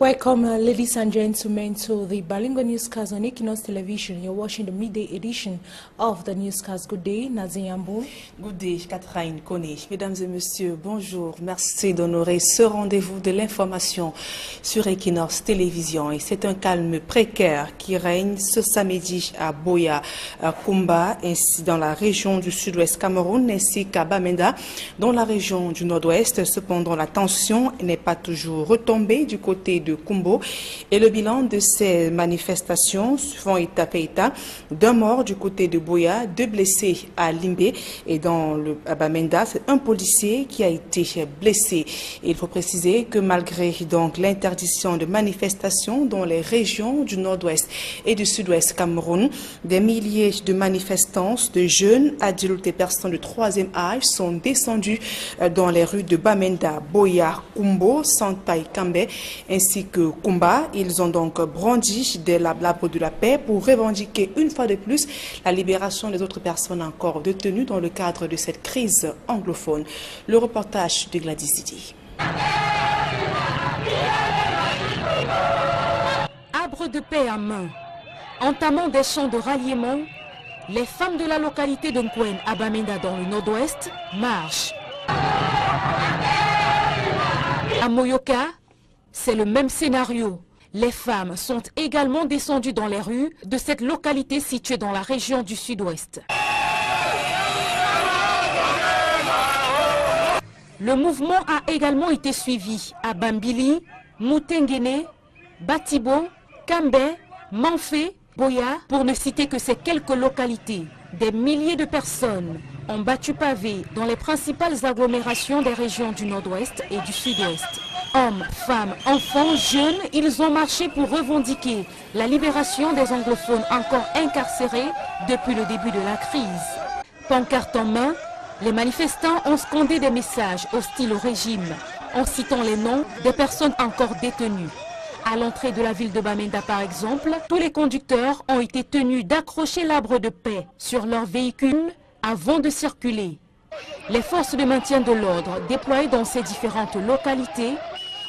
Welcome, ladies and gentlemen, to the Balingo Newscast on Equinox Television. You're watching the midday edition of the Newscast. Good day, Naziyambo. Good day, Catherine Kone. Mesdames et messieurs, bonjour. Merci d'honorer ce rendez-vous de l'information sur Equinox Télévision. Et c'est un calme précaire qui règne ce samedi à Boya, à Kumba, ainsi dans la région du sud-ouest Cameroun, ainsi qu'à Bamenda, dans la région du nord-ouest. Cependant, la tension n'est pas toujours retombée du côté de Kumbo et le bilan de ces manifestations font état après état d'un mort du côté de Boya, 2 blessés à Limbé et dans le Bamenda, c'est un policier qui a été blessé. Et il faut préciser que malgré donc l'interdiction de manifestations dans les régions du nord-ouest et du sud-ouest Cameroun, des milliers de manifestants, de jeunes, adultes et personnes de 3e âge sont descendus dans les rues de Bamenda, Boya, Kumbo, Santpai, Kambé ainsi que Kumba. Ils ont donc brandi des labres de la paix pour revendiquer une fois de plus la libération des autres personnes encore détenues dans le cadre de cette crise anglophone. Le reportage de Gladys Didi. Arbre de paix à main, entamant des chants de ralliement, les femmes de la localité de Nkwen à Bamenda dans le nord-ouest marchent. À Moyoka, c'est le même scénario. Les femmes sont également descendues dans les rues de cette localité située dans la région du sud-ouest. Le mouvement a également été suivi à Bambili, Moutengene, Batibo, Kambé, Manfé, Boya, pour ne citer que ces quelques localités. Des milliers de personnes ont battu pavé dans les principales agglomérations des régions du nord-ouest et du sud-ouest. Hommes, femmes, enfants, jeunes, ils ont marché pour revendiquer la libération des anglophones encore incarcérés depuis le début de la crise. Pancarte en main, les manifestants ont scandé des messages hostiles au régime en citant les noms des personnes encore détenues. À l'entrée de la ville de Bamenda par exemple, tous les conducteurs ont été tenus d'accrocher l'arbre de paix sur leurs véhicules avant de circuler. Les forces de maintien de l'ordre déployées dans ces différentes localités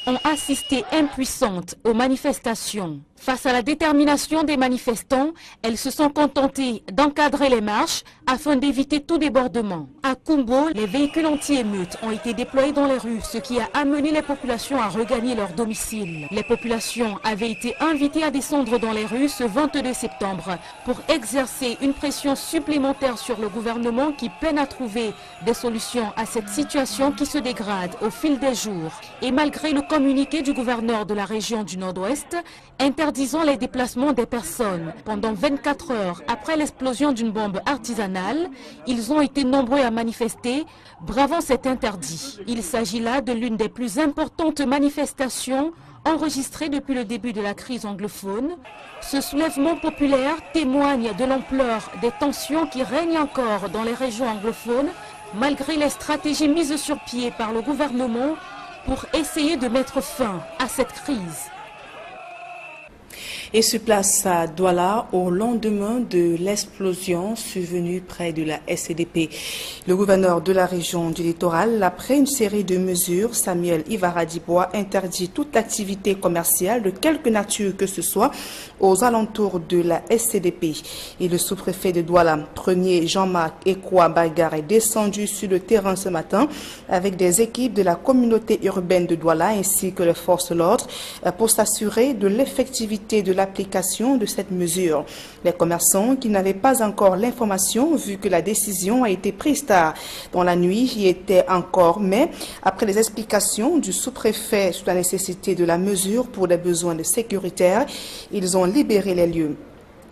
ont assisté impuissantes aux manifestations. Face à la détermination des manifestants, elles se sont contentées d'encadrer les marches afin d'éviter tout débordement. À Kumbo, les véhicules anti-émeutes ont été déployés dans les rues, ce qui a amené les populations à regagner leur domicile. Les populations avaient été invitées à descendre dans les rues ce 22 septembre pour exercer une pression supplémentaire sur le gouvernement qui peine à trouver des solutions à cette situation qui se dégrade au fil des jours. Et malgré le communiqué du gouverneur de la région du nord-ouest, interdisant les déplacements des personnes. Pendant 24 heures après l'explosion d'une bombe artisanale, ils ont été nombreux à manifester, bravant cet interdit. Il s'agit là de l'une des plus importantes manifestations enregistrées depuis le début de la crise anglophone. Ce soulèvement populaire témoigne de l'ampleur des tensions qui règnent encore dans les régions anglophones, malgré les stratégies mises sur pied par le gouvernement pour essayer de mettre fin à cette crise. Et sur place à Douala au lendemain de l'explosion survenue près de la SCDP. Le gouverneur de la région du littoral, après une série de mesures, Samuel Ivaradibois interdit toute activité commerciale de quelque nature que ce soit aux alentours de la SCDP. Et le sous-préfet de Douala, premier Jean-Marc Ekwa Bagar, est descendu sur le terrain ce matin avec des équipes de la communauté urbaine de Douala ainsi que les forces de l'ordre pour s'assurer de l'effectivité de l'application de cette mesure. Les commerçants qui n'avaient pas encore l'information, vu que la décision a été prise tard dans la nuit, y étaient encore, mais après les explications du sous-préfet sur la nécessité de la mesure pour des besoins de sécuritaire, ils ont libéré les lieux.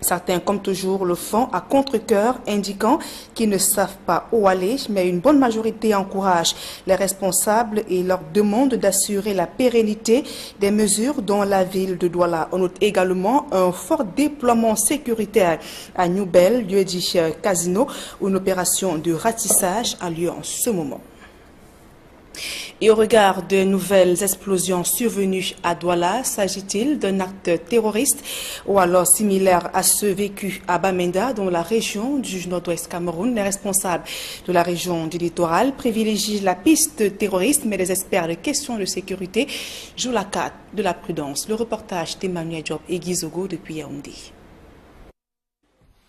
Certains, comme toujours, le font à contre-cœur, indiquant qu'ils ne savent pas où aller, mais une bonne majorité encourage les responsables et leur demande d'assurer la pérennité des mesures dans la ville de Douala. On note également un fort déploiement sécuritaire à Newbel, lieu dit Casino, où une opération de ratissage a lieu en ce moment. Et au regard des nouvelles explosions survenues à Douala, s'agit-il d'un acte terroriste ou alors similaire à ceux vécus à Bamenda, dans la région du nord-ouest Cameroun? Les responsables de la région du littoral privilégient la piste terroriste, mais les experts de questions de sécurité jouent la carte de la prudence. Le reportage d'Emmanuel Diop et Guizogo depuis Yaoundé.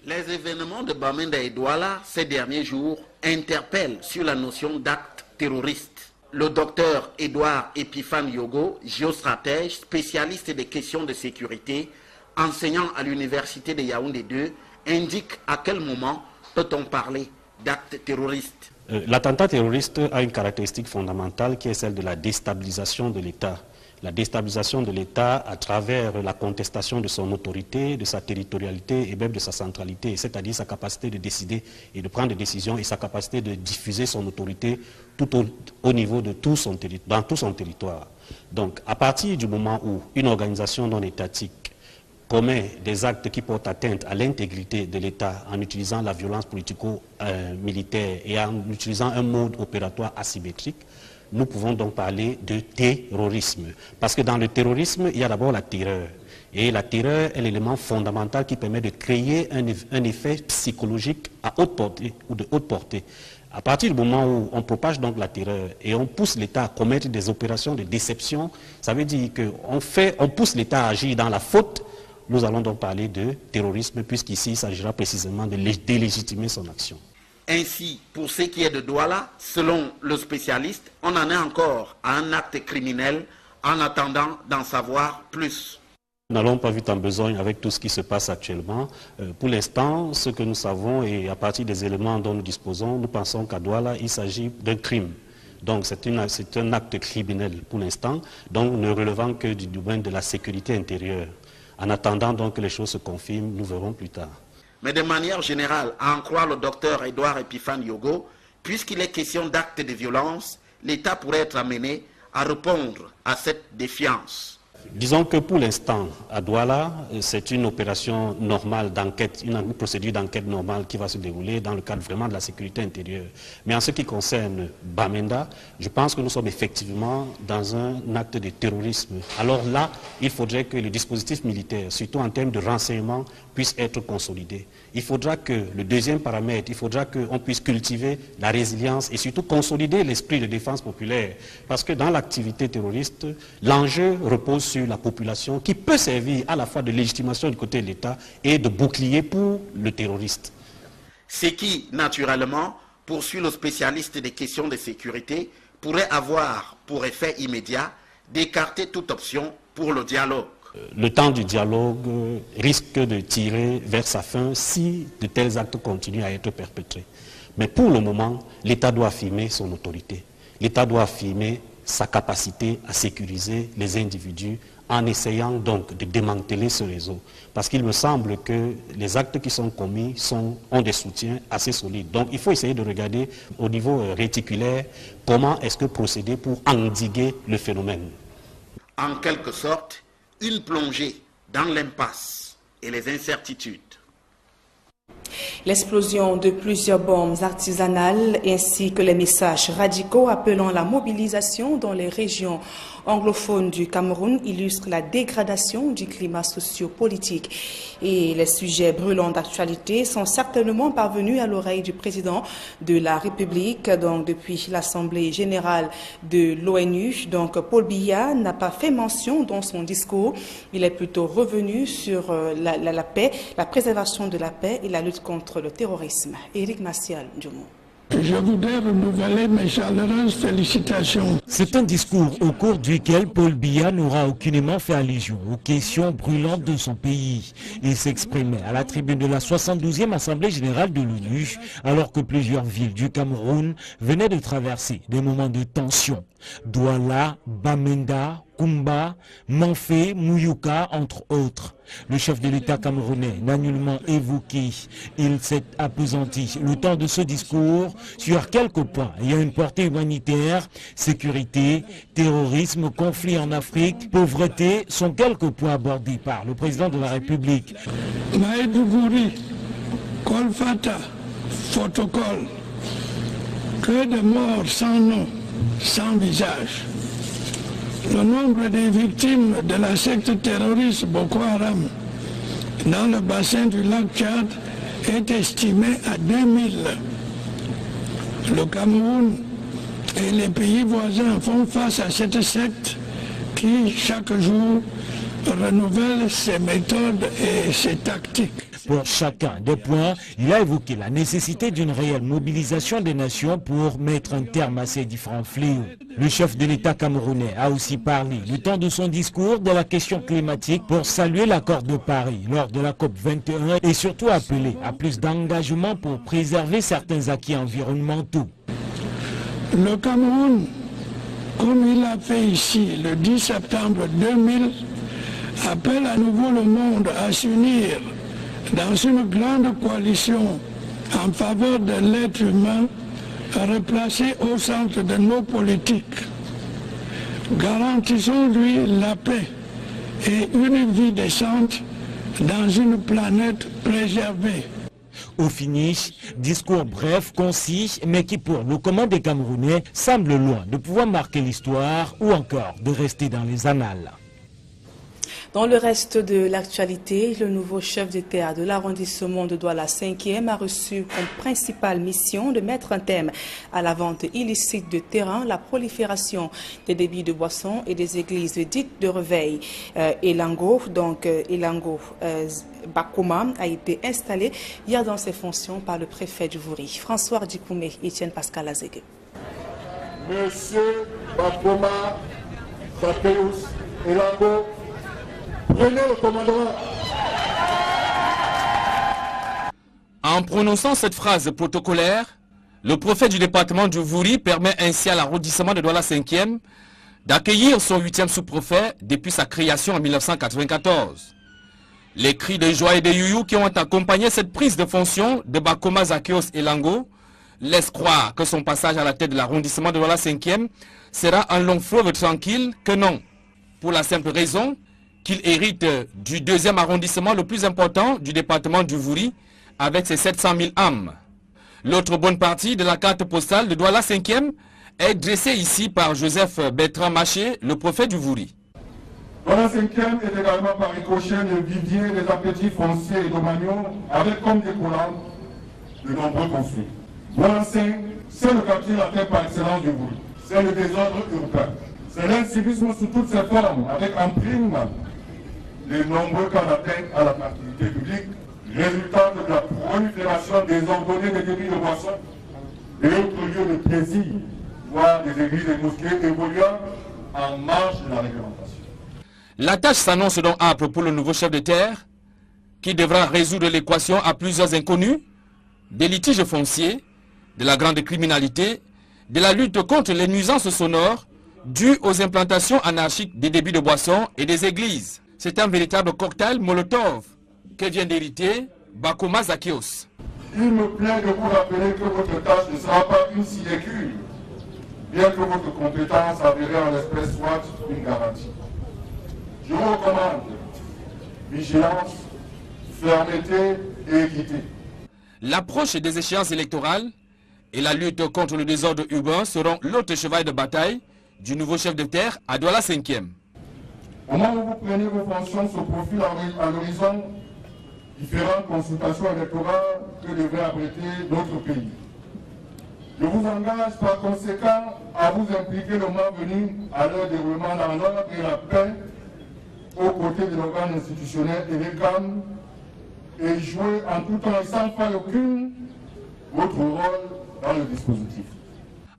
Les événements de Bamenda et Douala ces derniers jours interpellent sur la notion d'acte terroriste. Le docteur Edouard Epiphane Yogo, géostratège, spécialiste des questions de sécurité, enseignant à l'université de Yaoundé 2, indique à quel moment peut-on parler d'acte terroriste. L'attentat terroriste a une caractéristique fondamentale qui est celle de la déstabilisation de l'État. La déstabilisation de l'État à travers la contestation de son autorité, de sa territorialité et même de sa centralité, c'est-à-dire sa capacité de décider et de prendre des décisions et sa capacité de diffuser son autorité tout au niveau de dans tout son territoire. Donc, à partir du moment où une organisation non étatique commet des actes qui portent atteinte à l'intégrité de l'État en utilisant la violence politico-militaire et en utilisant un mode opératoire asymétrique, nous pouvons donc parler de terrorisme. Parce que dans le terrorisme, il y a d'abord la terreur. Et la terreur est l'élément fondamental qui permet de créer un effet psychologique à haute portée ou de haute portée. À partir du moment où on propage donc la terreur et on pousse l'État à commettre des opérations de déception, ça veut dire qu'on pousse l'État à agir dans la faute. Nous allons donc parler de terrorisme, puisqu'ici il s'agira précisément de délégitimer son action. Ainsi, pour ce qui est de Douala, selon le spécialiste, on en est encore à un acte criminel en attendant d'en savoir plus. Nous n'allons pas vite en besogne avec tout ce qui se passe actuellement. Pour l'instant, ce que nous savons et à partir des éléments dont nous disposons, nous pensons qu'à Douala, il s'agit d'un crime. Donc c'est un acte criminel pour l'instant, donc ne relevant que du domaine de la sécurité intérieure. En attendant donc que les choses se confirment, nous verrons plus tard. Mais de manière générale, à en croire le docteur Edouard Epiphane Yogo, puisqu'il est question d'actes de violence, l'État pourrait être amené à répondre à cette défiance. Disons que pour l'instant, à Douala, c'est une opération normale d'enquête, une procédure d'enquête normale qui va se dérouler dans le cadre vraiment de la sécurité intérieure. Mais en ce qui concerne Bamenda, je pense que nous sommes effectivement dans un acte de terrorisme. Alors là, il faudrait que le dispositif militaire, surtout en termes de renseignement, puisse être consolidé. Il faudra que le deuxième paramètre, il faudra qu'on puisse cultiver la résilience et surtout consolider l'esprit de défense populaire. Parce que dans l'activité terroriste, l'enjeu repose sur la population qui peut servir à la fois de légitimation du côté de l'État et de bouclier pour le terroriste. Ce qui, naturellement, poursuit le spécialiste des questions de sécurité, pourrait avoir pour effet immédiat d'écarter toute option pour le dialogue. Le temps du dialogue risque de tirer vers sa fin si de tels actes continuent à être perpétrés. Mais pour le moment, l'État doit affirmer son autorité. L'État doit affirmer sa capacité à sécuriser les individus en essayant donc de démanteler ce réseau. Parce qu'il me semble que les actes qui sont commis ont des soutiens assez solides. Donc il faut essayer de regarder au niveau réticulaire comment est-ce que procéder pour endiguer le phénomène. En quelque sorte, une plongée dans l'impasse et les incertitudes. L'explosion de plusieurs bombes artisanales ainsi que les messages radicaux appelant à la mobilisation dans les régions anglophones du Cameroun illustrent la dégradation du climat socio-politique. Et les sujets brûlants d'actualité sont certainement parvenus à l'oreille du président de la République. Donc depuis l'Assemblée générale de l'ONU, donc Paul Biya n'a pas fait mention dans son discours. Il est plutôt revenu sur la paix, la préservation de la paix et la lutte contre le terrorisme. Éric Massial, Djoumou. Je voudrais renouveler mes chaleureuses félicitations. C'est un discours au cours duquel Paul Biya n'aura aucunement fait allusion aux questions brûlantes de son pays. Il s'exprimait à la tribune de la 72e Assemblée générale de l'ONU, alors que plusieurs villes du Cameroun venaient de traverser des moments de tension. Douala, Bamenda, Kumba, Manfé, Mouyouka, entre autres. Le chef de l'État camerounais n'a nullement évoqué. Il s'est appesanti le temps de ce discours sur quelques points. Il y a une portée humanitaire, sécurité, terrorisme, conflit en Afrique, pauvreté sont quelques points abordés par le président de la République. Maïdougouri, Kolfata, Photocol, que de morts sans nom, sans visage. Le nombre des victimes de la secte terroriste Boko Haram dans le bassin du lac Tchad est estimé à 2000. Le Cameroun et les pays voisins font face à cette secte qui, chaque jour, renouvelle ses méthodes et ses tactiques. Pour chacun des points, il a évoqué la nécessité d'une réelle mobilisation des nations pour mettre un terme à ces différents fléaux. Le chef de l'État camerounais a aussi parlé, du temps de son discours, de la question climatique pour saluer l'accord de Paris lors de la COP21 et surtout appeler à plus d'engagement pour préserver certains acquis environnementaux. Le Cameroun, comme il l'a fait ici le 10 septembre 2000, appelle à nouveau le monde à s'unir dans une grande coalition en faveur de l'être humain replacé au centre de nos politiques. Garantissons-lui la paix et une vie décente dans une planète préservée. Au finish, discours bref, concis, mais qui pour le commun des Camerounais semble loin de pouvoir marquer l'histoire ou encore de rester dans les annales. Dans le reste de l'actualité, le nouveau chef d'État de l'arrondissement de Douala 5e a reçu comme principale mission de mettre un terme à la vente illicite de terrain, la prolifération des débits de boissons et des églises dites de réveil. Elango Bakoma a été installé hier dans ses fonctions par le préfet du Vouri. François Dikoumé et Etienne Pascal Azégue. Monsieur Bakoma Bakeus Elango, prenez le commandement. En prononçant cette phrase protocolaire, le préfet du département du Vouri permet ainsi à l'arrondissement de Douala 5e d'accueillir son 8e sous-préfet depuis sa création en 1994. Les cris de joie et de youyou qui ont accompagné cette prise de fonction de Bakoma Zakeos Elango laissent croire que son passage à la tête de l'arrondissement de Douala 5e sera un long fleuve tranquille que non. Pour la simple raison qu'il hérite du 2e arrondissement le plus important du département du Vouri avec ses 700 000 âmes. L'autre bonne partie de la carte postale de Douala 5e est dressée ici par Joseph Bertrand Maché, le préfet du Vouri. Douala 5e est également par ricochet le vivier des appétits fonciers et domaniaux avec comme découlant de nombreux conflits. Douala 5, c'est le quartier latin par excellence du Vouri. C'est le désordre urbain. C'est l'incivisme sous toutes ses formes avec en prime les nombreux cas d'atteinte à la tranquillité publique, résultant de la prolifération désordonnée des débits de boissons et autres lieux de plaisir, voire des églises et mosquées évoluant en marge de la réglementation. La tâche s'annonce donc âpre pour le nouveau chef de terre, qui devra résoudre l'équation à plusieurs inconnus, des litiges fonciers, de la grande criminalité, de la lutte contre les nuisances sonores dues aux implantations anarchiques des débits de boissons et des églises. C'est un véritable cocktail Molotov que vient d'hériter Bakoma Zakeos. Il me plaît de vous rappeler que votre tâche ne sera pas une sinécure, bien que votre compétence avérée en l'espèce soit une garantie. Je vous recommande vigilance, fermeté et équité. L'approche des échéances électorales et la lutte contre le désordre urbain seront l'autre cheval de bataille du nouveau chef de terre à Douala 5e. Au moment où vous prenez vos fonctions, se profilent à l'horizon différentes consultations électorales que devrait abriter notre pays. Je vous engage par conséquent à vous impliquer le moment venu à leur déroulement dans l'ordre et la paix aux côtés de l'organe institutionnel et réclame et jouer en tout temps et sans faille aucune votre rôle dans le dispositif.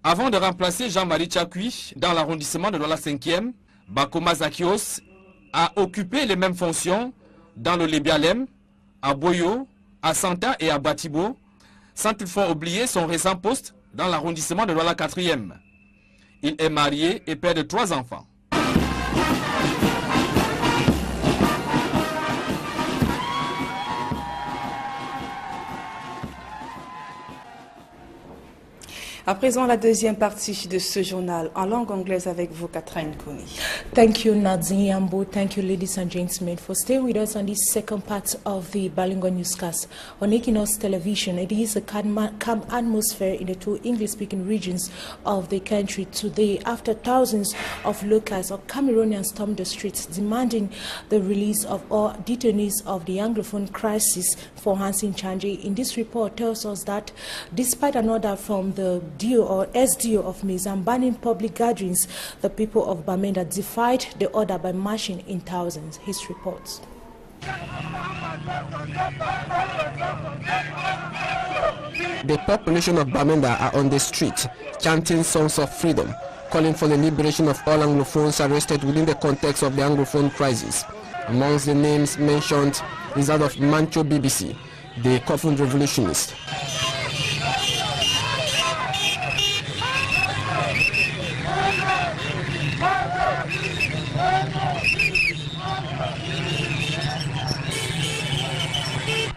Avant de remplacer Jean-Marie Tchakui dans l'arrondissement de Douala 5e, Bakoma Zakeos a occupé les mêmes fonctions dans le Lébialem, à Boyo, à Santa et à Batibo, sans toutefois oublier son récent poste dans l'arrondissement de Douala 4e. Il est marié et père de 3 enfants. À présent, la deuxième partie de ce journal en langue anglaise avec vous, Catherine Kouni. Thank you, Nadzi Yambo. Thank you, ladies and gentlemen, for staying with us on this second part of the bilingual newscast on Equinox Television. It is a calm atmosphere in the two English-speaking regions of the country today after thousands of locals or Cameroonians stormed the streets demanding the release of all detainees of the Anglophone crisis for Hansin Chanji. In this report tells us that despite an order from the DO or SDO of Mizam banning public gatherings, the people of Bamenda defied the order by marching in thousands. His reports. The population of Bamenda are on the street, chanting songs of freedom, calling for the liberation of all Anglophones arrested within the context of the Anglophone crisis. Amongst the names mentioned is that of Mancho BBC, the coffin revolutionist.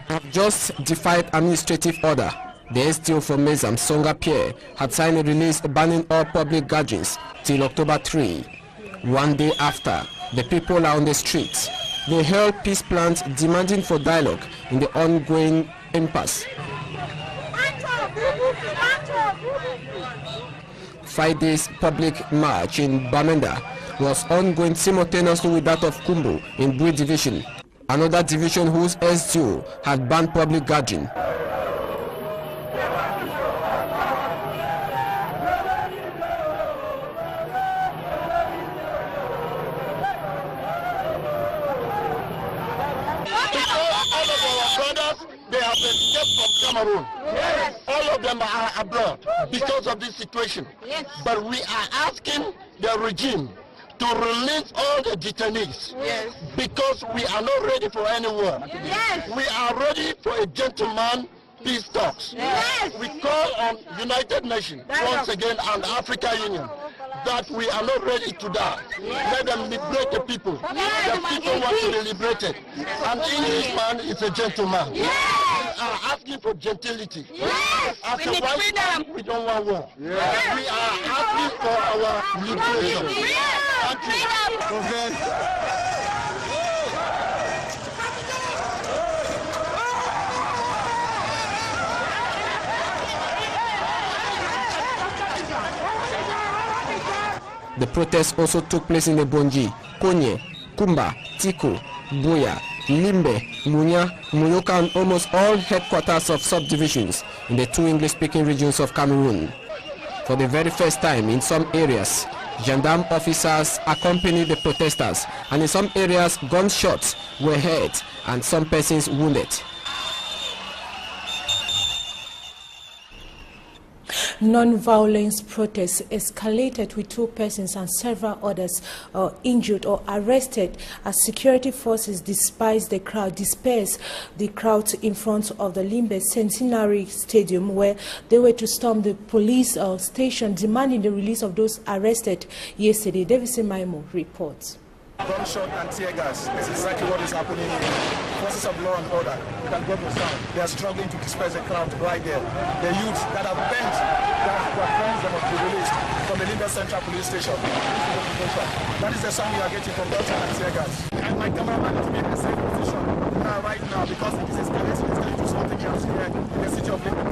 Have just defied administrative order. The SDO for Mezam, Songa Pierre, had signed a release banning all public gatherings till October 3. One day after, the people are on the streets. They held peace plans demanding for dialogue in the ongoing impasse. Friday's public march in Bamenda was ongoing simultaneously with that of Kumbu in Bui Division, another division whose SDO had banned public gathering. They have escaped from Cameroon. Yes. All of them are abroad because of this situation. Yes. But we are asking the regime to release all the detainees. Yes. Because we are not ready for any war. Yes. We are ready for a gentleman peace talks. Yes. We call on United Nations once again and the African Union that we are not ready to die. Yes. Let them liberate the people. Yes. The people want to be liberated. Yes. An Englishman is a gentleman. Yes. We are asking for gentility. Yes. As a white man, we don't want war. Yes. We are asking for our liberation. Yes. Thank you. The protests also took place in the Bonji, Konye, Kumba, Tiko, Boya, Limbe, Munya, Muyoka, and almost all headquarters of subdivisions in the two English-speaking regions of Cameroon. For the very first time in some areas, gendarme officers accompanied the protesters, and in some areas gunshots were heard and some persons wounded. Non-violence protests escalated with 2 persons and several others injured or arrested as security forces dispersed the crowd in front of the Limbe Centenary Stadium, where they were to storm the police station demanding the release of those arrested yesterday. Davis Maimo reports. Gunshot and tear gas. This is exactly what is happening here. Forces of law and order. You can go to sound. They are struggling to disperse the crowd right there. The youths that have bent, that were friends that must be released from the Limbe Central Police Station. That is the sound we are getting from gunshot and tear gas. And my cameraman is in a safe position right now because it is escalating. It's going to something else here in the city of Limbe.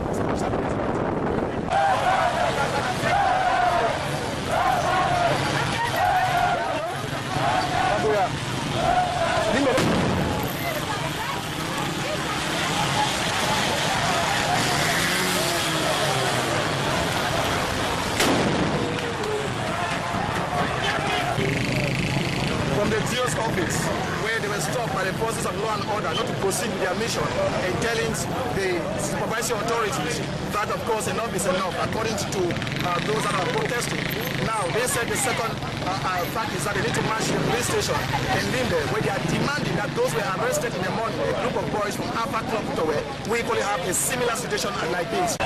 From the DO's office, where they were stopped by the forces of law and order not to proceed with their mission, and telling the supervisory authorities that, of course, enough is enough, according to those that are protesting. Now, they said the second fact is that they need to march to the police station in Limbe, where they are demanding that those who were arrested in the morning, a group of boys from Alpha Club Tower, we equally have a similar situation like this.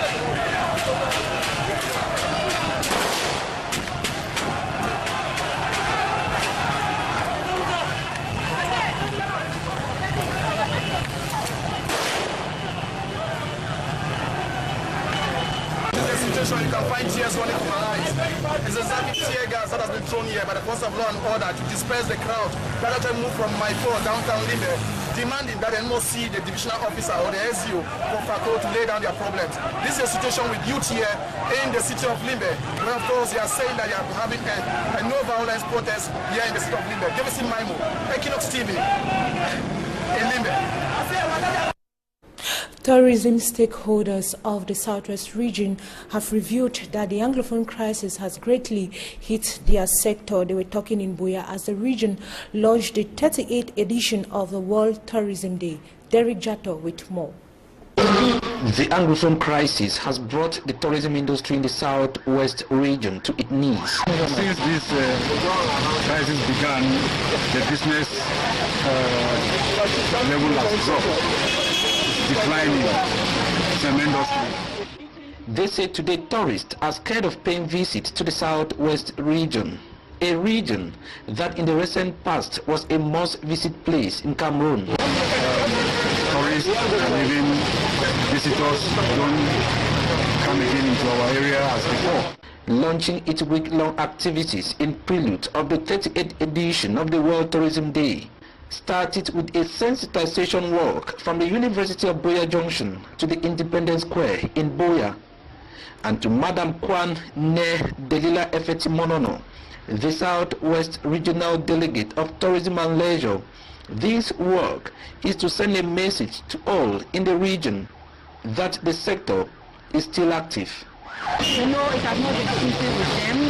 You can find find tears running from my eyes. It's exactly tear gas that has been thrown here by the force of law and order to disperse the crowd that had to move from my floor downtown Limbe, demanding that they must see the divisional officer or the SEO for FACO to lay down their problems. This is a situation with youth here in the city of Limbe, where of course they are saying that they are having a no violence protest here in the city of Limbe. Davidson Maimo, Equinox TV, in Limbe. Tourism stakeholders of the Southwest region have revealed that the Anglophone crisis has greatly hit their sector. They were talking in Buea as the region launched the 38th edition of the World Tourism Day. Derek Jato with more. The Anglophone crisis has brought the tourism industry in the Southwest region to its knees. Since this crisis began, the business level has dropped. Declining tremendously. They say today tourists are scared of paying visits to the Southwest region, a region that in the recent past was a must-visit place in Cameroon. Tourists and even visitors don't come again into our area as before. Launching its week-long activities in prelude of the 38th edition of the World Tourism Day, started with a sensitization walk from the University of Buea Junction to the Independence Square in Buea, and to Madam Kwan Ne Delila Efeti Monono, the Southwest Regional Delegate of Tourism and Leisure. This work is to send a message to all in the region that the sector is still active. You know, it has not been easy with them.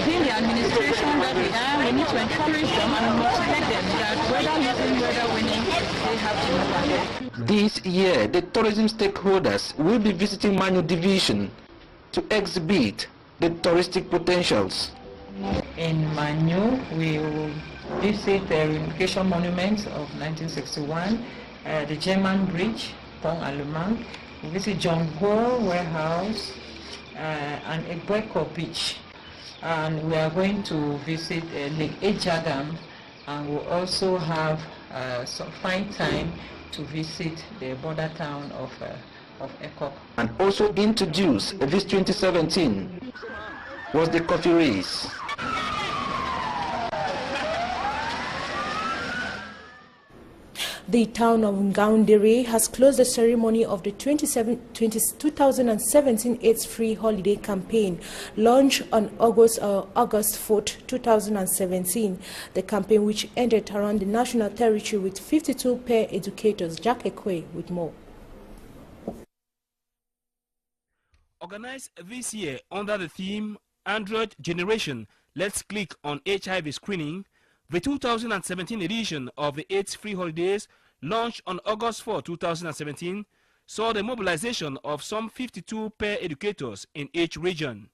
Being the administration that we are, we need to encourage them and motivate them that whether losing, whether winning, they have to move ahead. This year, the tourism stakeholders will be visiting Manu Division to exhibit the touristic potentials. In Manu, we will visit the reunification monuments of 1961, the German Bridge, Pont Allemand. We visit John Gore Warehouse and Ebueko Beach. And we are going to visit Lake Ejagam, and we'll also have some fine time to visit the border town of Ekop. And also introduced this 2017 was the coffee race. The town of Ngaoundéré has closed the ceremony of the 2017 AIDS Free Holiday campaign, launched on August 4th, 2017. The campaign, which ended around the national territory with 52 pair educators. Jack Ekwe with more. Organized this year under the theme Android Generation, Let's Click on HIV Screening, the 2017 edition of the AIDS Free Holidays, launched on August 4, 2017, saw the mobilization of some 52 pair educators in each region,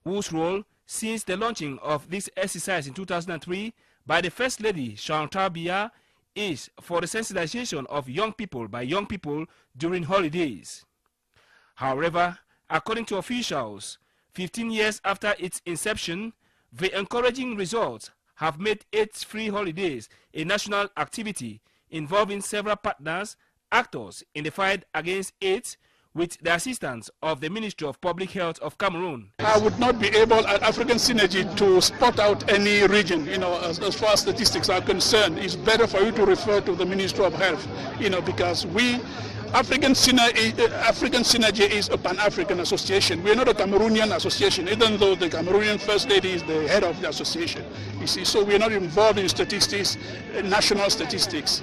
whose role since the launching of this exercise in 2003 by the First Lady Chantal Biya is for the sensitization of young people by young people during holidays. However, according to officials, 15 years after its inception, the encouraging results have made AIDS Free Holidays a national activity involving several partners, actors in the fight against AIDS, with the assistance of the Ministry of Public Health of Cameroon. I would not be able at African Synergy to spot out any region, as far as statistics are concerned. It's better for you to refer to the Ministry of Health, because African Synergy is a Pan-African association. We are not a Cameroonian association, even though the Cameroonian First Lady is the head of the association. You see, so we are not involved in statistics, national statistics.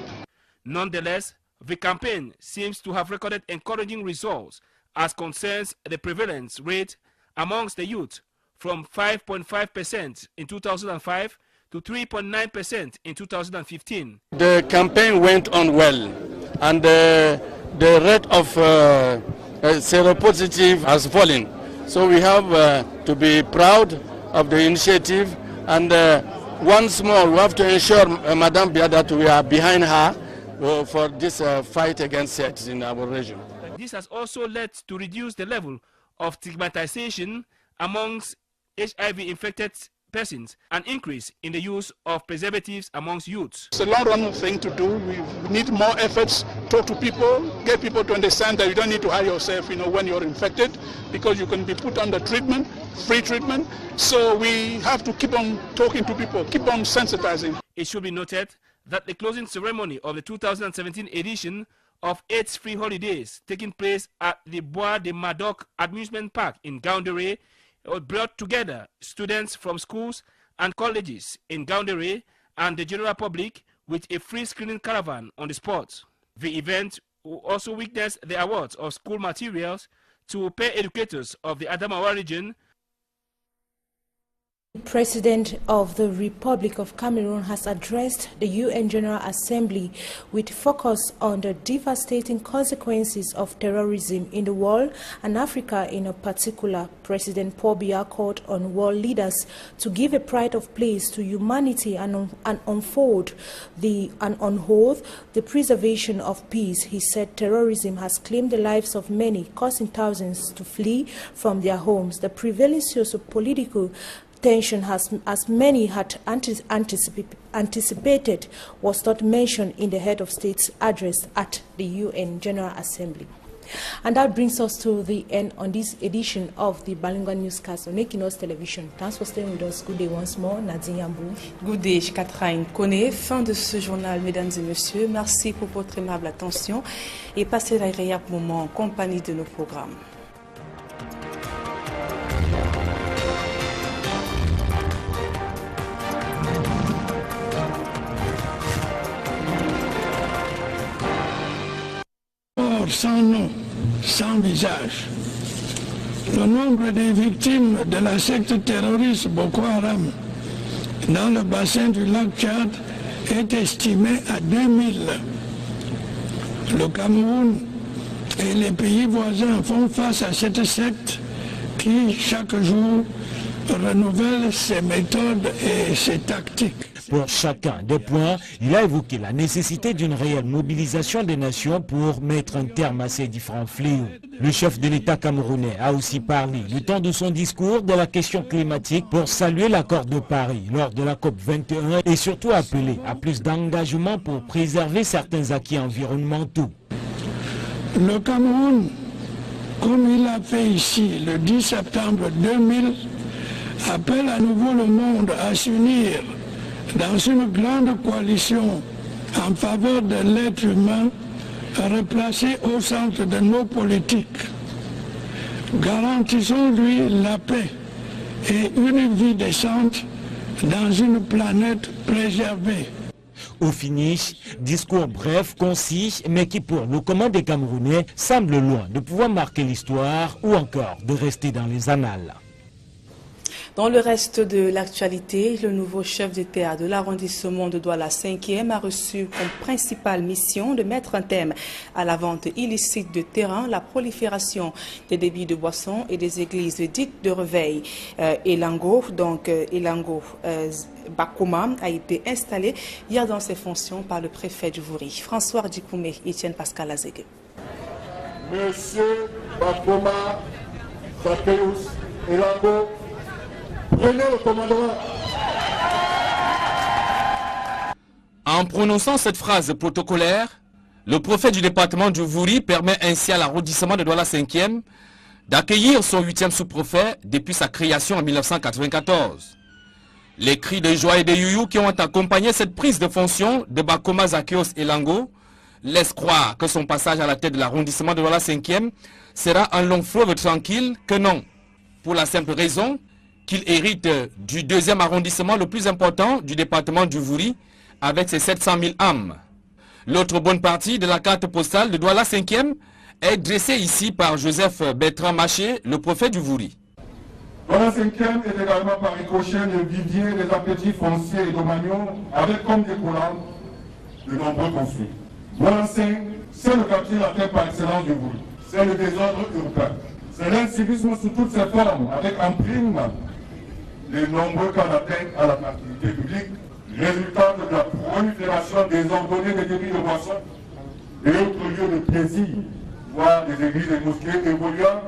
Nonetheless, the campaign seems to have recorded encouraging results as concerns the prevalence rate amongst the youth, from 5.5% in 2005 to 3.9% in 2015. The campaign went on well, and the rate of seropositive has fallen. So we have to be proud of the initiative, and once more we have to ensure Madame Biya that we are behind her for this fight against AIDS in our region. This has also led to reduce the level of stigmatization amongst HIV-infected persons, an increase in the use of preservatives amongst youths. It's a long-run thing to do. We need more efforts, talk to people, get people to understand that you don't need to hide yourself, when you're infected, because you can be put under treatment, free treatment. So we have to keep on talking to people, keep on sensitizing. It should be noted that the closing ceremony of the 2017 edition of AIDS-free holidays taking place at the Bois de Madoc Amusement Park in Gaoundéré brought together students from schools and colleges in Gaoundéré and the general public with a free screening caravan on the spot. The event also witnessed the awards of school materials to peer educators of the Adamawa region. The President of the Republic of Cameroon has addressed the UN General Assembly with focus on the devastating consequences of terrorism in the world and Africa in particular. President Paul Biya called on world leaders to give a pride of place to humanity and unhold the preservation of peace. He said terrorism has claimed the lives of many, causing thousands to flee from their homes. The prevailing socio-political tension, as many had anticipated, was not mentioned in the head of state's address at the UN General Assembly. And that brings us to the end on this edition of the Balingua Newscast on Equinos Television. Thanks for staying with us. Good day once more. Nadine Yambou. Good day, Catherine Koné. Fin de ce journal, mesdames et messieurs. Merci pour votre aimable attention et passez l'agréable moment en compagnie de nos programmes. Sans nom, sans visage. Le nombre des victimes de la secte terroriste Boko Haram dans le bassin du lac Tchad est estimé à 2000. Le Cameroun et les pays voisins font face à cette secte qui, chaque jour, renouvelle ses méthodes et ses tactiques. Pour chacun des points, il a évoqué la nécessité d'une réelle mobilisation des nations pour mettre un terme à ces différents fléaux. Le chef de l'État camerounais a aussi parlé, le temps de son discours, de la question climatique pour saluer l'accord de Paris lors de la COP21 et surtout appeler à plus d'engagement pour préserver certains acquis environnementaux. Le Cameroun, comme il l'a fait ici le 10 septembre 2000, appelle à nouveau le monde à s'unir dans une grande coalition en faveur de l'être humain replacé au centre de nos politiques. Garantissons-lui la paix et une vie décente dans une planète préservée. Au finish, discours bref, concis, mais qui pour le commun des Camerounais semble loin de pouvoir marquer l'histoire ou encore de rester dans les annales. Dans le reste de l'actualité, le nouveau chef d'État de l'arrondissement de Douala 5e a reçu comme principale mission de mettre un terme à la vente illicite de terrain, la prolifération des débits de boissons et des églises dites de réveil. Elango Bakoma a été installé hier dans ses fonctions par le préfet du Vouri. François Dikoumé et Etienne Pascal Azégué. Monsieur Bakoma Zaccheus Elango, prenez le commandement. En prononçant cette phrase protocolaire, le préfet du département du Vouri permet ainsi à l'arrondissement de Douala 5e d'accueillir son 8e sous-préfet depuis sa création en 1994. Les cris de joie et de youyou qui ont accompagné cette prise de fonction de Bakoma Zaccheus Elango laissent croire que son passage à la tête de l'arrondissement de Douala 5e sera un long fleuve tranquille que non. Pour la simple raison qu'il hérite du 2e arrondissement le plus important du département du Vouri avec ses 700 000 âmes. L'autre bonne partie de la carte postale de Douala 5e est dressée ici par Joseph Bertrand Maché, le préfet du Vouri. Douala 5e est également par ricochet le vivier des appétits fonciers et domaniaux avec comme découlant de nombreux conflits. Douala 5, c'est le quartier latin par excellence du Vouri. C'est le désordre urbain. C'est l'incivisme sous toutes ses formes avec en prime les nombreux cas d'atteinte à la tranquillité publique, résultant de la prolifération désordonnée des débits de boissons et autres lieux de plaisir, voire des églises et mosquées évoluant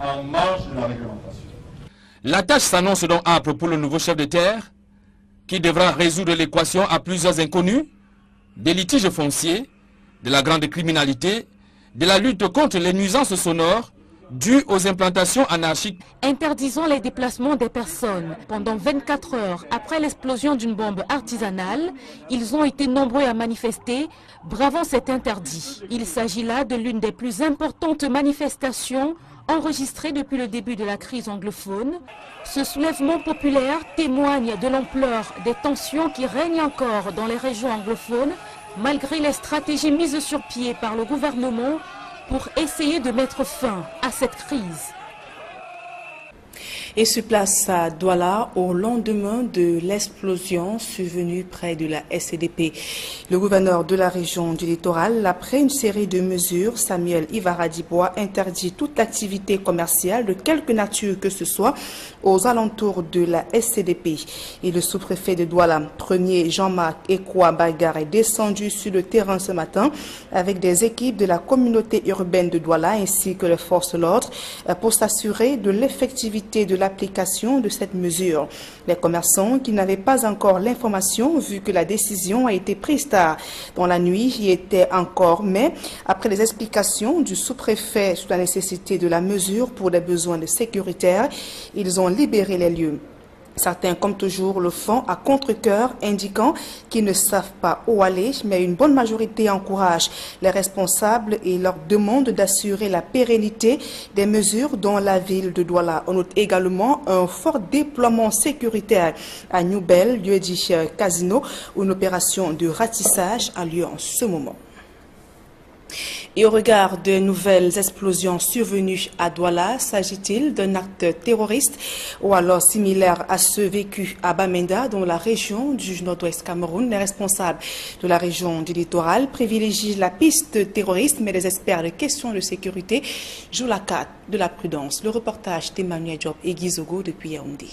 en marge de la réglementation. La tâche s'annonce donc âpre pour le nouveau chef de terre, qui devra résoudre l'équation à plusieurs inconnus, des litiges fonciers, de la grande criminalité, de la lutte contre les nuisances sonores dues aux implantations anarchiques. Interdisons les déplacements des personnes. Pendant 24 heures après l'explosion d'une bombe artisanale, ils ont été nombreux à manifester, bravant cet interdit. Il s'agit là de l'une des plus importantes manifestations enregistrées depuis le début de la crise anglophone. Ce soulèvement populaire témoigne de l'ampleur des tensions qui règnent encore dans les régions anglophones, malgré les stratégies mises sur pied par le gouvernement pour essayer de mettre fin à cette crise. Et se place à Douala au lendemain de l'explosion survenue près de la SCDP. Le gouverneur de la région du littoral, après une série de mesures, Samuel Ivaradibois interdit toute activité commerciale de quelque nature que ce soit aux alentours de la SCDP. Et le sous-préfet de Douala, premier Jean-Marc Ekwa Bagar, est descendu sur le terrain ce matin avec des équipes de la communauté urbaine de Douala ainsi que les forces de l'ordre pour s'assurer de l'effectivité de l'application de cette mesure. Les commerçants qui n'avaient pas encore l'information, vu que la décision a été prise tard dans la nuit, y étaient encore, mais après les explications du sous-préfet sur la nécessité de la mesure pour des besoins de sécuritaire, ils ont libéré les lieux. Certains, comme toujours, le font à contre-cœur, indiquant qu'ils ne savent pas où aller, mais une bonne majorité encourage les responsables et leur demande d'assurer la pérennité des mesures dans la ville de Douala. On note également un fort déploiement sécuritaire à Newbel, lieu dit Casino, où une opération de ratissage a lieu en ce moment. Et au regard de nouvelles explosions survenues à Douala, s'agit-il d'un acte terroriste ou alors similaire à ceux vécus à Bamenda, dans la région du nord-ouest Cameroun? Les responsables de la région du littoral privilégient la piste terroriste, mais les experts de questions de sécurité jouent la carte de la prudence. Le reportage d'Emmanuel Diop et Guizogo depuis Yaoundé.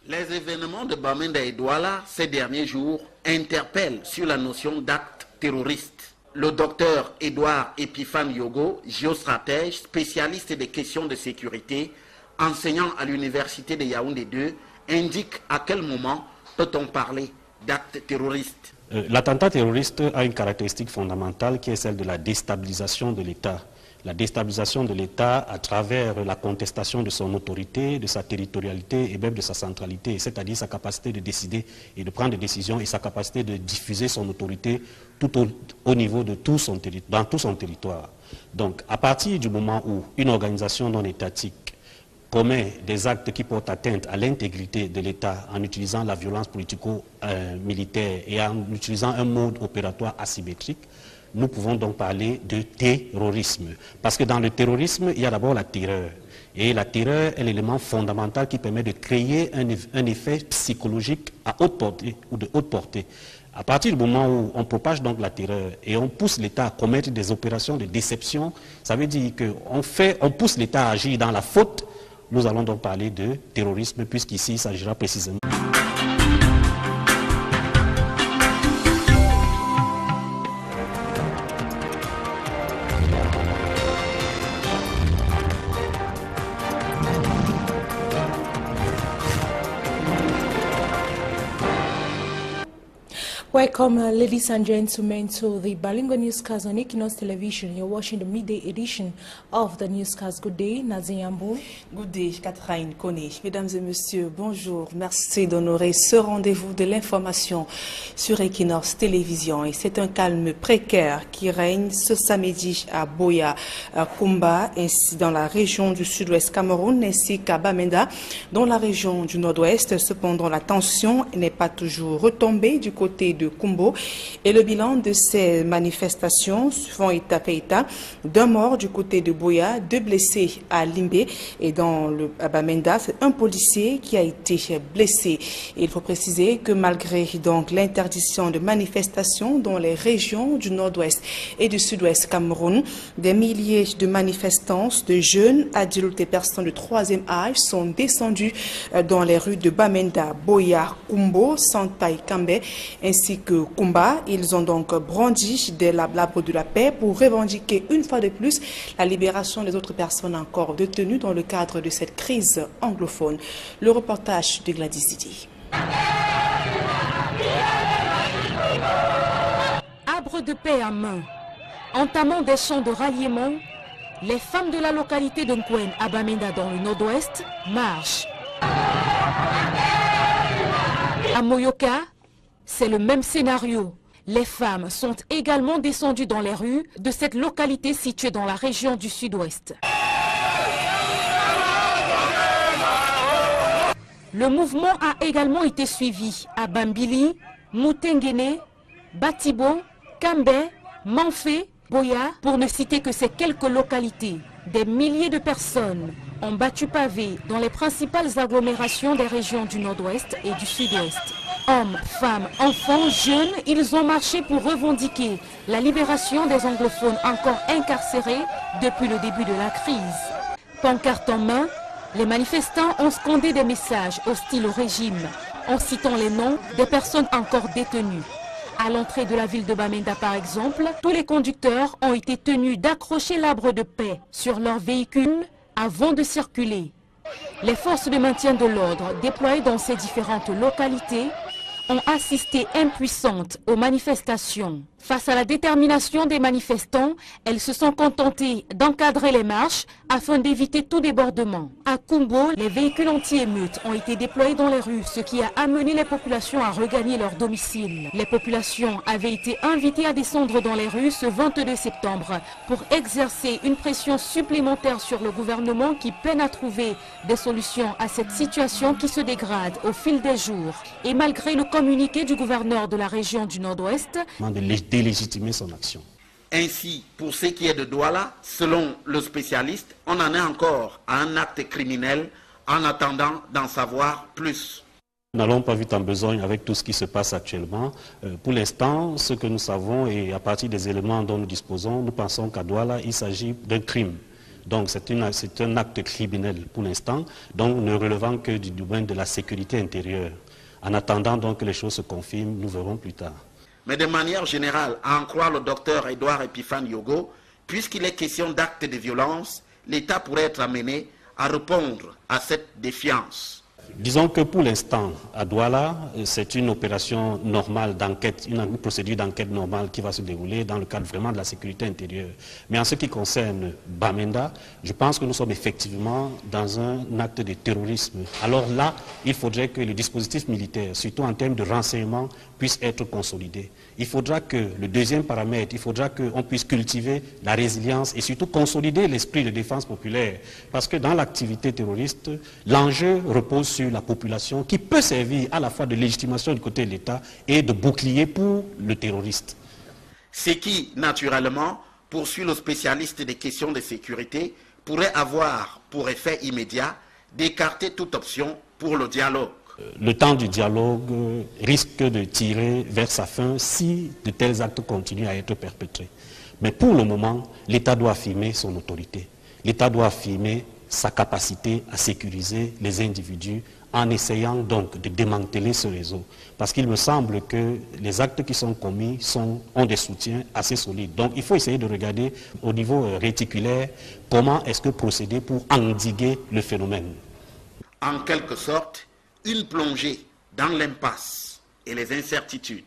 Les événements de Bamenda et Douala ces derniers jours interpellent sur la notion d'acte terroriste. Le docteur Edouard Epiphane Yogo, géostratège, spécialiste des questions de sécurité, enseignant à l'université de Yaoundé 2, indique à quel moment peut-on parler d'acte terroriste. L'attentat terroriste a une caractéristique fondamentale qui est celle de la déstabilisation de l'État. La déstabilisation de l'État à travers la contestation de son autorité, de sa territorialité et même de sa centralité, c'est-à-dire sa capacité de décider et de prendre des décisions et sa capacité de diffuser son autorité tout au niveau de dans tout son territoire. Donc, à partir du moment où une organisation non étatique commet des actes qui portent atteinte à l'intégrité de l'État en utilisant la violence politico-militaire et en utilisant un mode opératoire asymétrique, nous pouvons donc parler de terrorisme. Parce que dans le terrorisme, il y a d'abord la terreur. Et la terreur est l'élément fondamental qui permet de créer un effet psychologique à haute portée ou de haute portée. À partir du moment où on propage donc la terreur et on pousse l'État à commettre des opérations de déception, ça veut dire qu'on pousse l'État à agir dans la faute. Nous allons donc parler de terrorisme, puisqu'ici il s'agira précisément. Welcome, ladies and gentlemen, to the Balingo Newscast on Equinos Television. You're watching the midday edition of the Newscast. Good day, Naziambo. Good day, Catherine Kone. Mesdames et messieurs, bonjour. Merci d'honorer ce rendez-vous de l'information sur Equinos Télévision. Et c'est un calme précaire qui règne ce samedi à Boya, à Kumba, ainsi dans la région du sud-ouest Cameroun, ainsi qu'à Bamenda, dans la région du nord-ouest. Cependant, la tension n'est pas toujours retombée du côté de Kumbo, et le bilan de ces manifestations font état fait état d'un mort du côté de Boya, 2 blessés à Limbé, et dans le Bamenda, c'est un policier qui a été blessé. Et il faut préciser que malgré donc l'interdiction de manifestations dans les régions du nord-ouest et du sud-ouest Cameroun, des milliers de manifestants, de jeunes, adultes et personnes de 3e âge sont descendus dans les rues de Bamenda, Boya, Kumbo, Santai, Kambé, ainsi ainsi que Kumba. Ils ont donc brandi des labres de la paix pour revendiquer une fois de plus la libération des autres personnes encore détenues dans le cadre de cette crise anglophone. Le reportage de Gladys Didi. Arbre de paix à main, entamant des chants de ralliement, les femmes de la localité de Nkwen à Bamenda dans le nord-ouest marchent. À Moyoka, c'est le même scénario. Les femmes sont également descendues dans les rues de cette localité située dans la région du sud-ouest. Le mouvement a également été suivi à Bambili, Moutengene, Batibo, Kambe, Manfé, Boya, pour ne citer que ces quelques localités. Des milliers de personnes ont battu pavé dans les principales agglomérations des régions du nord-ouest et du sud-ouest. Hommes, femmes, enfants, jeunes, ils ont marché pour revendiquer la libération des anglophones encore incarcérés depuis le début de la crise. Pancarte en main, les manifestants ont scandé des messages hostiles au régime, en citant les noms des personnes encore détenues. À l'entrée de la ville de Bamenda, par exemple, tous les conducteurs ont été tenus d'accrocher l'arbre de paix sur leur véhicule avant de circuler. Les forces de maintien de l'ordre déployées dans ces différentes localités ont assisté impuissantes aux manifestations. Face à la détermination des manifestants, elles se sont contentées d'encadrer les marches afin d'éviter tout débordement. À Kumbo, les véhicules anti-émeutes ont été déployés dans les rues, ce qui a amené les populations à regagner leur domicile. Les populations avaient été invitées à descendre dans les rues ce 22 septembre pour exercer une pression supplémentaire sur le gouvernement qui peine à trouver des solutions à cette situation qui se dégrade au fil des jours. Et malgré le communiqué du gouverneur de la région du Nord-Ouest, délégitimer son action. Ainsi, pour ce qui est de Douala, selon le spécialiste, on en est encore à un acte criminel en attendant d'en savoir plus. Nous n'allons pas vite en besogne avec tout ce qui se passe actuellement. Pour l'instant, ce que nous savons et à partir des éléments dont nous disposons, nous pensons qu'à Douala, il s'agit d'un crime. Donc c'est un acte criminel pour l'instant, donc ne relevant que du domaine de la sécurité intérieure. En attendant donc que les choses se confirment, nous verrons plus tard. Mais de manière générale, à en croire le docteur Edouard Epiphane Yogo, puisqu'il est question d'actes de violence, l'État pourrait être amené à répondre à cette défiance. Disons que pour l'instant, à Douala, c'est une opération normale d'enquête, une procédure d'enquête normale qui va se dérouler dans le cadre vraiment de la sécurité intérieure. Mais en ce qui concerne Bamenda, je pense que nous sommes effectivement dans un acte de terrorisme. Alors là, il faudrait que le dispositif militaire, surtout en termes de renseignement, puisse être consolidé. Il faudra que le deuxième paramètre, il faudra qu'on puisse cultiver la résilience et surtout consolider l'esprit de défense populaire. Parce que dans l'activité terroriste, l'enjeu repose sur la population qui peut servir à la fois de légitimation du côté de l'État et de bouclier pour le terroriste. Ce qui, naturellement, poursuit le spécialiste des questions de sécurité, pourrait avoir pour effet immédiat d'écarter toute option pour le dialogue. Le temps du dialogue risque de tirer vers sa fin si de tels actes continuent à être perpétrés. Mais pour le moment, l'État doit affirmer son autorité. L'État doit affirmer sa capacité à sécuriser les individus en essayant donc de démanteler ce réseau. Parce qu'il me semble que les actes qui sont commis ont des soutiens assez solides. Donc il faut essayer de regarder au niveau réticulaire comment est-ce que procéder pour endiguer le phénomène. En quelque sorte, une plongée dans l'impasse et les incertitudes.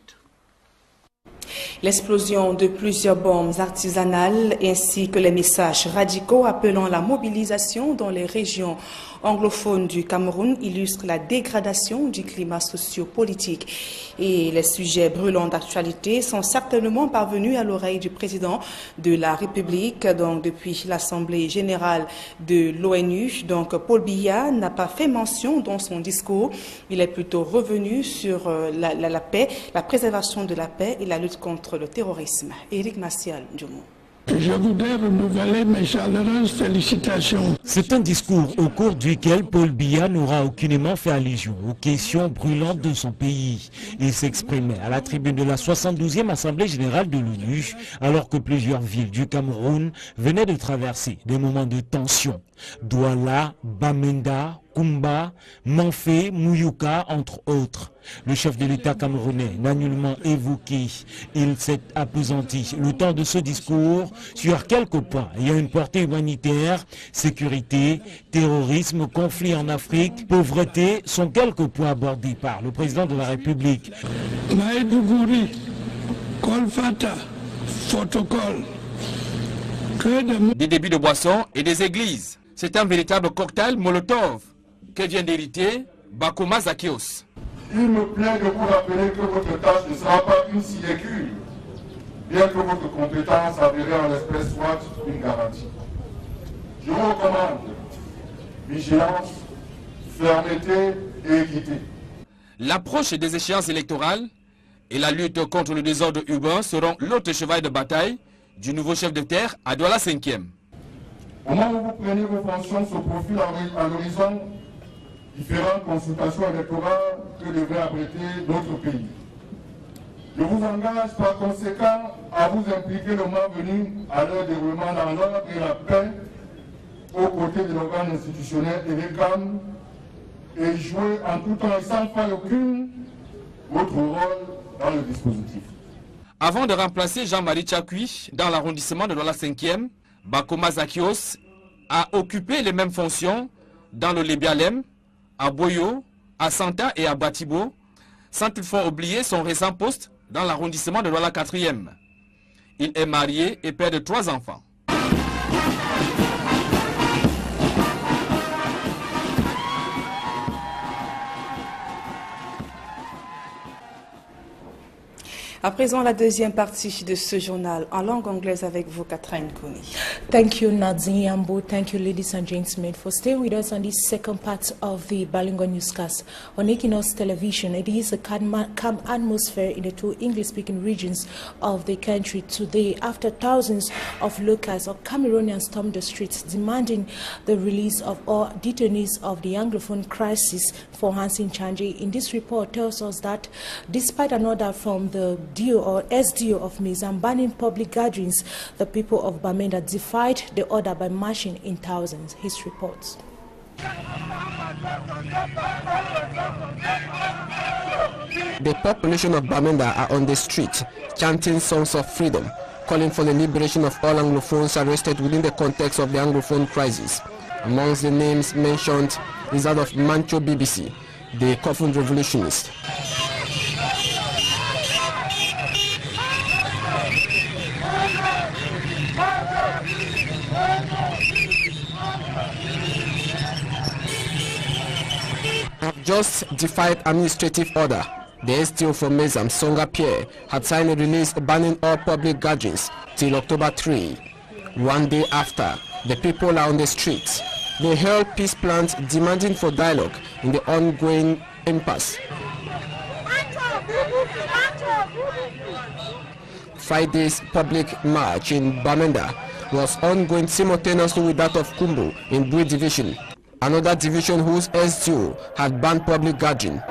L'explosion de plusieurs bombes artisanales ainsi que les messages radicaux appelant la mobilisation dans les régions anglophones du Cameroun illustrent la dégradation du climat socio-politique. Et les sujets brûlants d'actualité sont certainement parvenus à l'oreille du président de la République. Donc, depuis l'Assemblée générale de l'ONU, donc Paul Biya n'a pas fait mention dans son discours. Il est plutôt revenu sur la paix, la préservation de la paix et la lutte contre le terrorisme. Éric Maciel Ndjoumou. Je voudrais renouveler mes chaleureuses félicitations. C'est un discours au cours duquel Paul Biya n'aura aucunement fait allusion aux questions brûlantes de son pays. Il s'exprimait à la tribune de la 72e Assemblée générale de l'ONU, alors que plusieurs villes du Cameroun venaient de traverser des moments de tension. Douala, Bamenda, Kumba, Manfé, Mouyouka, entre autres. Le chef de l'État camerounais n'a nullement évoqué. Il s'est appesanti le temps de ce discours sur quelques points ayant une portée humanitaire, sécurité, terrorisme, conflit en Afrique, pauvreté sont quelques points abordés par le président de la République. Maïdougouri, Kolfata, Photocol. Des débits de boissons et des églises. C'est un véritable cocktail Molotov que vient d'hériter Bakoma Zakios. Il me plaît de vous rappeler que votre tâche ne sera pas une sinécure, bien que votre compétence avérée en l'espèce soit une garantie. Je vous recommande vigilance, fermeté et équité. L'approche des échéances électorales et la lutte contre le désordre urbain seront l'autre cheval de bataille du nouveau chef de terre à Douala 5e. Au moment où vous prenez vos fonctions se profilent à l'horizon différentes consultations électorales que devraient abriter d'autres pays. Je vous engage par conséquent à vous impliquer le moment venu à leur déroulement dans l'ordre et la paix aux côtés de l'organe institutionnel et des calmes et jouer en tout temps et sans faille aucune votre rôle dans le dispositif. Avant de remplacer Jean-Marie Tchakui dans l'arrondissement de Douala 5e, Bakoma Zakios a occupé les mêmes fonctions dans le Lébialem, à Boyo, à Santa et à Batibo, sans toutefois oublier son récent poste dans l'arrondissement de Douala 4e. Il est marié et père de 3 enfants. À présent, la deuxième partie de ce journal en langue anglaise avec vous, Catherine Kouni. Thank you, Nadine Yambo. Thank you, ladies and gentlemen, for staying with us on this second part of the Balingo newscast. On Equinox Television, it is a calm atmosphere in the 2 English-speaking regions of the country today after thousands of locals or Cameroonians stormed the streets demanding the release of all detainees of the Anglophone crisis for Hansin Chanji. In this report tells us that despite an order from the DO or SDO of Mizam banning public gatherings, the people of Bamenda defied the order by marching in thousands. His reports. The population of Bamenda are on the street, chanting songs of freedom, calling for the liberation of all Anglophones arrested within the context of the Anglophone crisis. Amongst the names mentioned is that of Mancho BBC, the coffin revolutionist. Just defied administrative order. The STO from Mezam, Songa Pierre, had signed a release banning all public gatherings till October 3. One day after, the people are on the streets. They held peace plans demanding for dialogue in the ongoing impasse. Friday's public march in Bamenda was ongoing simultaneously with that of Kumbu in Bui Division, another division whose SDO had banned public gathering.